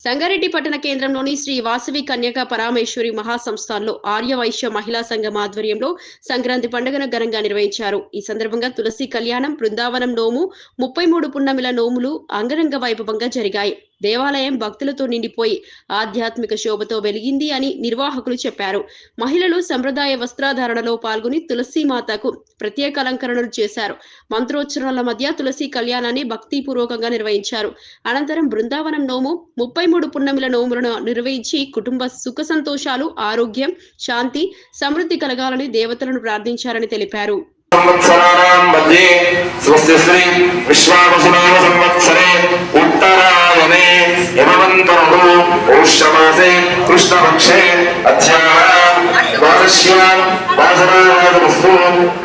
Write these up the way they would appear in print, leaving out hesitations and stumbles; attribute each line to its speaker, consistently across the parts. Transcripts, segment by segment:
Speaker 1: సంగారెడ్డి పట్టణ కేంద్రంలోని శ్రీ వాసవి కన్యక పరమేశ్వరి మహాసంస్థాన్లో ఆర్యవైశ్య మహిళా సంఘం ఆధ్వర్యంలో సంక్రాంతి పండుగను ఘనంగా నిర్వహించారు. ఈ సందర్భంగా తులసి కళ్యాణం, బృందావనం నోము, 33 పున్నమిల నోములు అంగరంగ వైభవంగా జరిగాయి. దేవాలయం భక్తులతో నిండిపోయి ఆధ్యాత్మిక శోభతో వెలిగింది అని నిర్వాహకులు చెప్పారు. మహిళలు సంప్రదాయ వస్త్రధారణలో పాల్గొని తులసి మాతకు ప్రత్యేక అలంకరణలు చేశారు. మంత్రోచ్చరణల మధ్య తులసి కళ్యాణాన్ని భక్తిపూర్వకంగా నిర్వహించారు. అనంతరం బృందావనం నోము, 33 పున్నమిల నోములను నిర్వహించి కుటుంబ సుఖ సంతోషాలు, ఆరోగ్యం, శాంతి, సమృద్ధి కలగాలని దేవతలను ప్రార్థించారని తెలిపారు.
Speaker 2: సంవత్సరాణం మధ్యే స్వస్తి శ్రీ విశ్వావసునామ సంవత్సరే ఉత్తరాయణే యమవంతరు పౌష్యమాసే కృష్ణపక్షే ద్వాదశ్యాం వాసనారాజమస్తు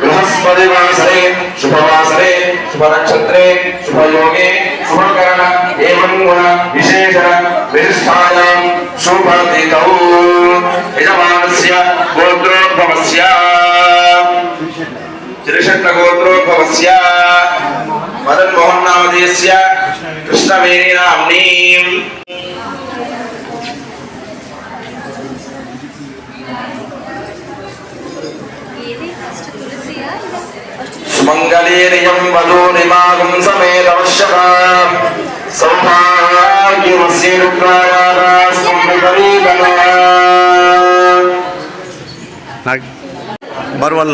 Speaker 2: బృహస్పతివాసరే శుభవాసరే శుభనక్షత్రే శుభయోగే శుభకరణ ఏవం గుణ విశేషణ విశిష్టాయాం శుభతిథౌ యజమానస్య గోత్రోద్భవస్య त्रिशतगोत्रोद्भवस्य मदन मोहन नामधेयस्य कृष्णवेणी नाम्नी सुमंगलेरियं वधूनिमागं समेतवश्यका सौभाग्यमस्य रुद्रायादास्तं विपरीतः
Speaker 3: बरवल